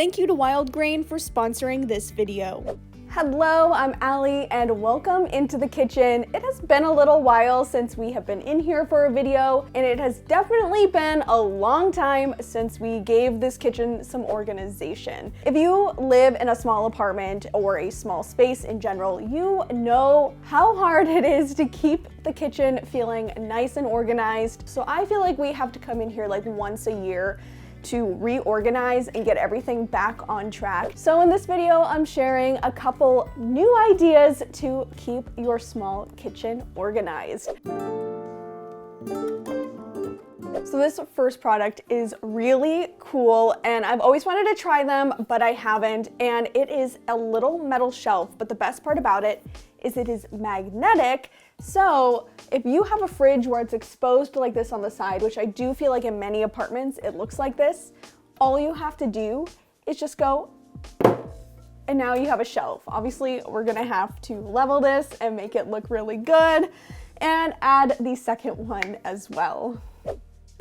Thank you to Wild Grain for sponsoring this video. Hello, I'm Allie and welcome into the kitchen. It has been a little while since we have been in here for a video, and it has definitely been a long time since we gave this kitchen some organization. If you live in a small apartment or a small space in general, you know how hard it is to keep the kitchen feeling nice and organized. So I feel like we have to come in here like once a year to reorganize and get everything back on track. So in this video, I'm sharing a couple new ideas to keep your small kitchen organized. So this first product is really cool and I've always wanted to try them, but I haven't. And it is a little metal shelf, but the best part about it is it is magnetic. So if you have a fridge where it's exposed like this on the side, which I do feel like in many apartments it looks like this, all you have to do is just go and now you have a shelf. Obviously we're gonna have to level this and make it look really good and add the second one as well.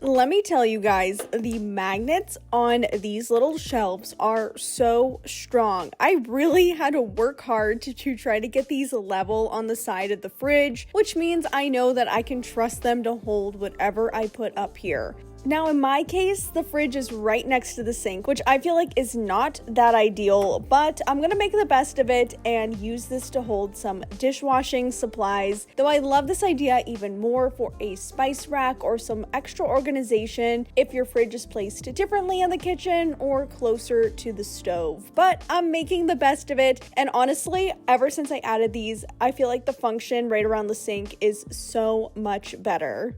Let me tell you guys, the magnets on these little shelves are so strong. I really had to work hard to try to get these level on the side of the fridge, which means I know that I can trust them to hold whatever I put up here. Now in my case, the fridge is right next to the sink, which I feel like is not that ideal, but I'm gonna make the best of it and use this to hold some dishwashing supplies, though I love this idea even more for a spice rack or some extra organization if your fridge is placed differently in the kitchen or closer to the stove. But I'm making the best of it, and honestly, ever since I added these, I feel like the function right around the sink is so much better.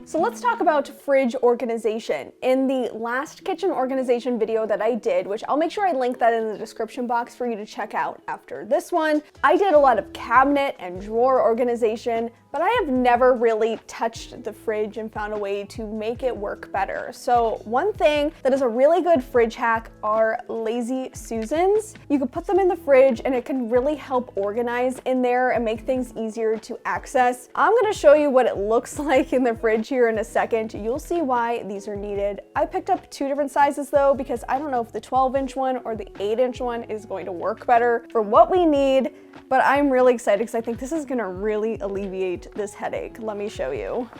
So let's talk about fridge organization. In the last kitchen organization video that I did, which I'll make sure I link that in the description box for you to check out after this one, I did a lot of cabinet and drawer organization, but I have never really touched the fridge and found a way to make it work better. So one thing that is a really good fridge hack are lazy Susans. You can put them in the fridge and it can really help organize in there and make things easier to access. I'm gonna show you what it looks like in the fridge here in a second. You'll see why these are needed. I picked up two different sizes though, because I don't know if the 12-inch one or the 8-inch one is going to work better for what we need, but I'm really excited because I think this is gonna really alleviate this headache. Let me show you.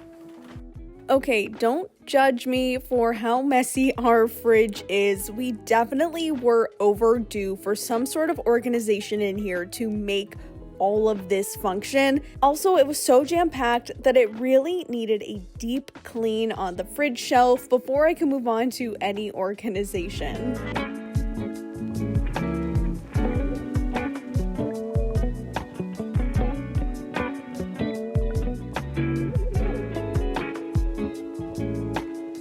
Okay, don't judge me for how messy our fridge is. We definitely were overdue for some sort of organization in here to make all of this function. Also, it was so jam-packed that it really needed a deep clean on the fridge shelf before I could move on to any organization.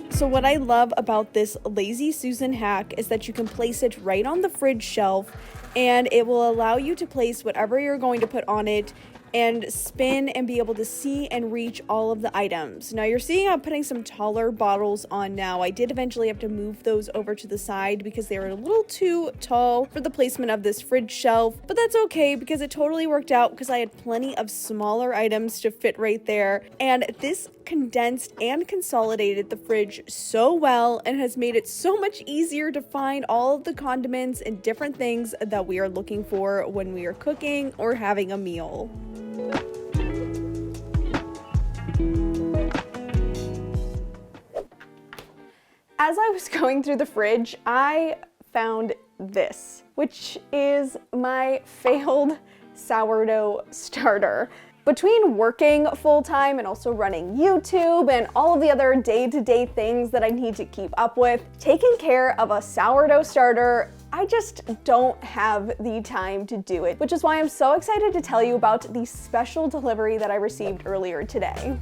So what I love about this Lazy Susan hack is that you can place it right on the fridge shelf and it will allow you to place whatever you're going to put on it and spin and be able to see and reach all of the items. Now you're seeing I'm putting some taller bottles on now. I did eventually have to move those over to the side because they were a little too tall for the placement of this fridge shelf, but that's okay because it totally worked out because I had plenty of smaller items to fit right there, and this condensed and consolidated the fridge so well and has made it so much easier to find all of the condiments and different things that we are looking for when we are cooking or having a meal. As I was going through the fridge, I found this, which is my failed sourdough starter. Between working full-time and also running YouTube and all of the other day-to-day things that I need to keep up with, taking care of a sourdough starter, I just don't have the time to do it, which is why I'm so excited to tell you about the special delivery that I received earlier today.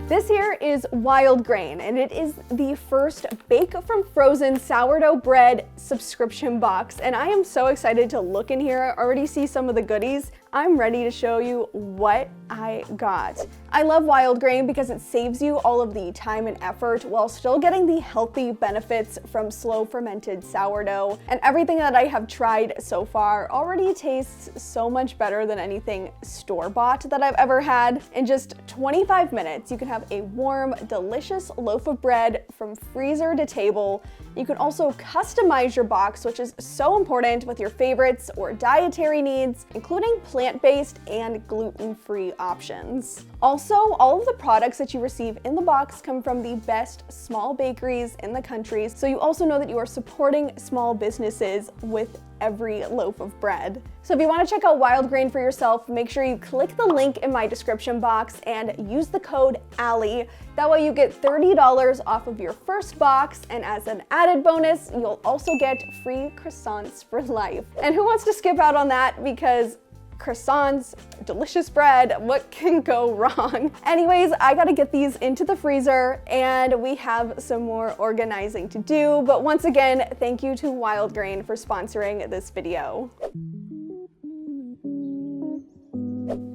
This here is Wild Grain, and it is the first Bake from Frozen sourdough bread subscription box. And I am so excited to look in here. I already see some of the goodies. I'm ready to show you what I got. I love Wild Grain because it saves you all of the time and effort while still getting the healthy benefits from slow fermented sourdough. And everything that I have tried so far already tastes so much better than anything store-bought that I've ever had. In just 25 minutes, you can have a warm, delicious loaf of bread from freezer to table. You can also customize your box, which is so important with your favorites or dietary needs, including plant-based and gluten-free options. Also, all of the products that you receive in the box come from the best small bakeries in the country, so you also know that you are supporting small businesses with every loaf of bread. So if you want to check out Wild Grain for yourself, make sure you click the link in my description box and use the code ALLI. That way you get $30 off of your first box, and as an added bonus, you'll also get free croissants for life. And who wants to skip out on that? Because croissants, delicious bread, what can go wrong? Anyways, I gotta get these into the freezer and we have some more organizing to do. But once again, thank you to Wild Grain for sponsoring this video.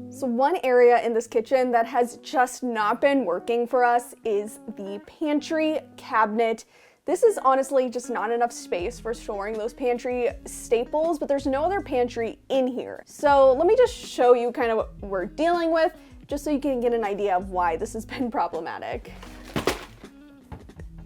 So one area in this kitchen that has just not been working for us is the pantry cabinet. This is honestly just not enough space for storing those pantry staples, but there's no other pantry in here. So let me just show you kind of what we're dealing with, just so you can get an idea of why this has been problematic.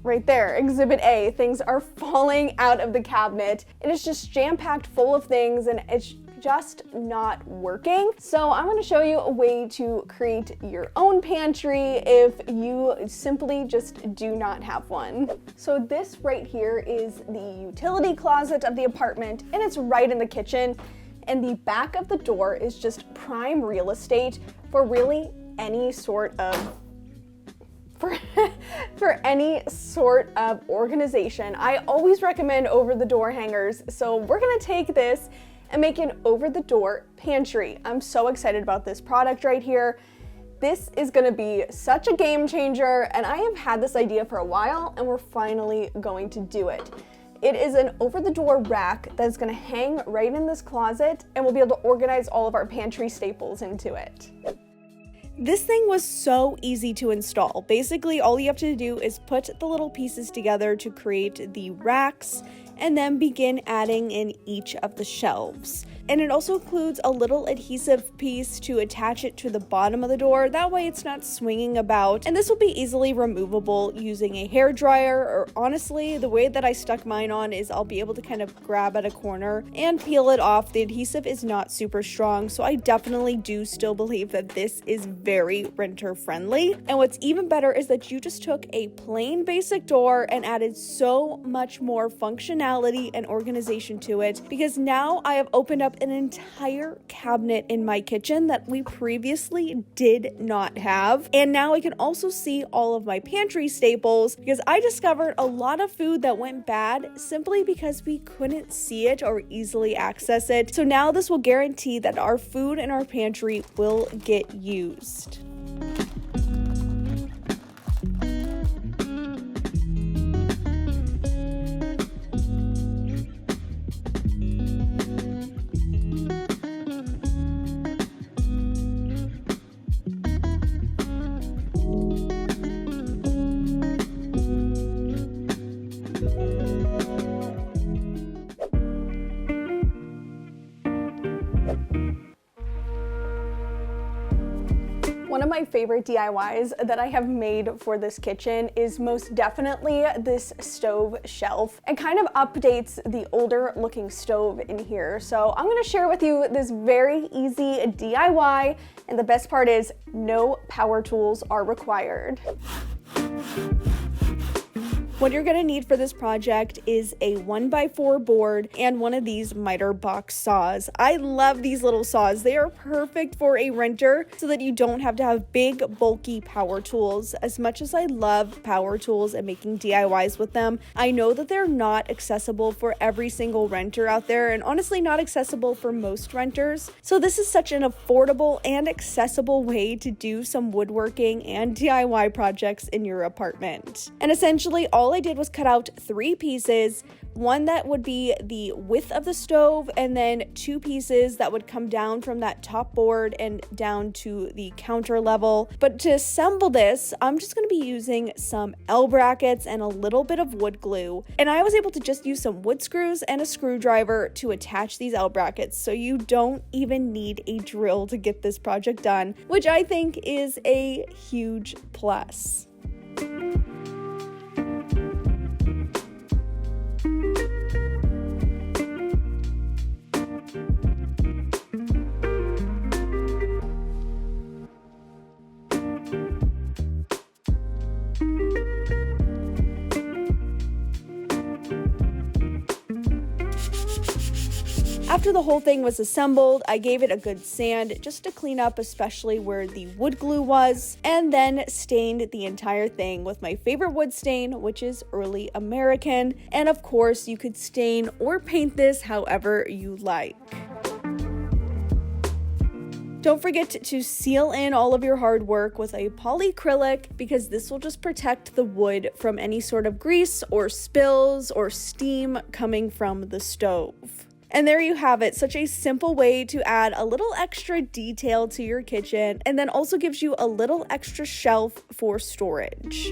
Right there, Exhibit A, things are falling out of the cabinet. It is just jam-packed full of things and it's just not working. So I'm going to show you a way to create your own pantry if you simply just do not have one. So this right here is the utility closet of the apartment, and it's right in the kitchen. And the back of the door is just prime real estate for really any sort of for any sort of organization. I always recommend over-the-door hangers, so we're gonna take this and make an over-the-door pantry. I'm so excited about this product right here. This is gonna be such a game changer, and I have had this idea for a while, and we're finally going to do it. It is an over-the-door rack that's gonna hang right in this closet, and we'll be able to organize all of our pantry staples into it. This thing was so easy to install. Basically, all you have to do is put the little pieces together to create the racks and then begin adding in each of the shelves. And it also includes a little adhesive piece to attach it to the bottom of the door. That way it's not swinging about. And this will be easily removable using a hairdryer, or honestly, the way that I stuck mine on is I'll be able to kind of grab at a corner and peel it off. The adhesive is not super strong, so I definitely do still believe that this is very renter friendly. And what's even better is that you just took a plain basic door and added so much more functionality and organization to it, because now I have opened up an entire cabinet in my kitchen that we previously did not have. And now I can also see all of my pantry staples, because I discovered a lot of food that went bad simply because we couldn't see it or easily access it. So now this will guarantee that our food in our pantry will get used. One of my favorite DIYs that I have made for this kitchen is most definitely this stove shelf. It kind of updates the older looking stove in here. So I'm gonna share with you this very easy DIY, and the best part is no power tools are required. What you're gonna need for this project is a 1x4 board and one of these miter box saws. I love these little saws. They are perfect for a renter so that you don't have to have big, bulky power tools. As much as I love power tools and making DIYs with them, I know that they're not accessible for every single renter out there, and honestly not accessible for most renters. So this is such an affordable and accessible way to do some woodworking and DIY projects in your apartment. And essentially all I did was cut out 3 pieces, one that would be the width of the stove, and then 2 pieces that would come down from that top board and down to the counter level. But to assemble this, I'm just going to be using some L brackets and a little bit of wood glue. And I was able to just use some wood screws and a screwdriver to attach these L brackets, so you don't even need a drill to get this project done, which I think is a huge plus. After the whole thing was assembled, I gave it a good sand just to clean up, especially where the wood glue was, and then stained the entire thing with my favorite wood stain, which is Early American. And of course, you could stain or paint this however you like. Don't forget to seal in all of your hard work with a polyacrylic, because this will just protect the wood from any sort of grease or spills or steam coming from the stove. And there you have it, such a simple way to add a little extra detail to your kitchen, and then also gives you a little extra shelf for storage.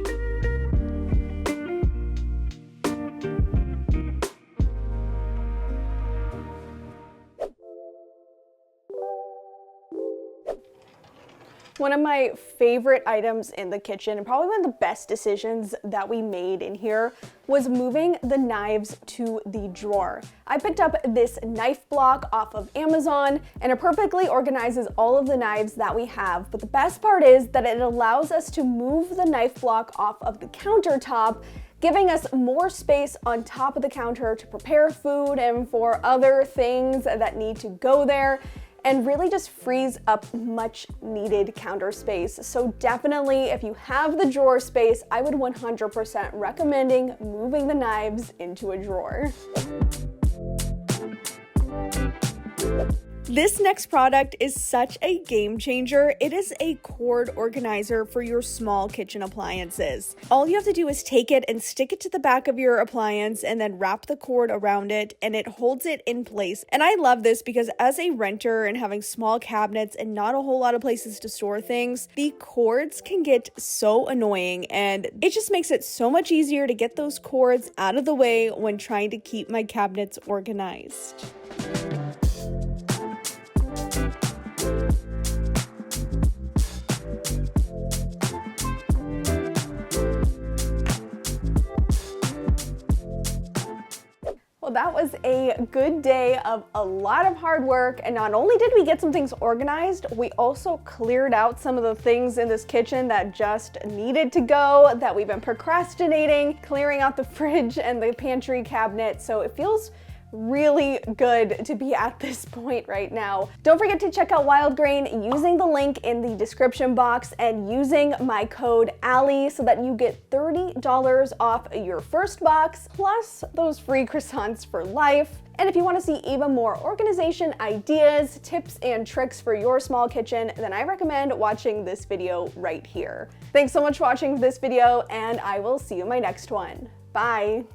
One of my favorite items in the kitchen, and probably one of the best decisions that we made in here, was moving the knives to the drawer. I picked up this knife block off of Amazon, and it perfectly organizes all of the knives that we have. But the best part is that it allows us to move the knife block off of the countertop, giving us more space on top of the counter to prepare food and for other things that need to go there, and really just frees up much needed counter space. So definitely, if you have the drawer space, I would 100% recommending moving the knives into a drawer. This next product is such a game changer. It is a cord organizer for your small kitchen appliances. All you have to do is take it and stick it to the back of your appliance and then wrap the cord around it, and it holds it in place. And I love this because as a renter and having small cabinets and not a whole lot of places to store things, the cords can get so annoying, and it just makes it so much easier to get those cords out of the way when trying to keep my cabinets organized. Well, that was a good day of a lot of hard work, and not only did we get some things organized, we also cleared out some of the things in this kitchen that just needed to go, that we've been procrastinating, clearing out the fridge and the pantry cabinet, so it feels really good to be at this point right now. Don't forget to check out Wild Grain using the link in the description box and using my code ALLI so that you get $30 off your first box plus those free croissants for life. And if you want to see even more organization ideas, tips, and tricks for your small kitchen, then I recommend watching this video right here. Thanks so much for watching this video, and I will see you in my next one. Bye!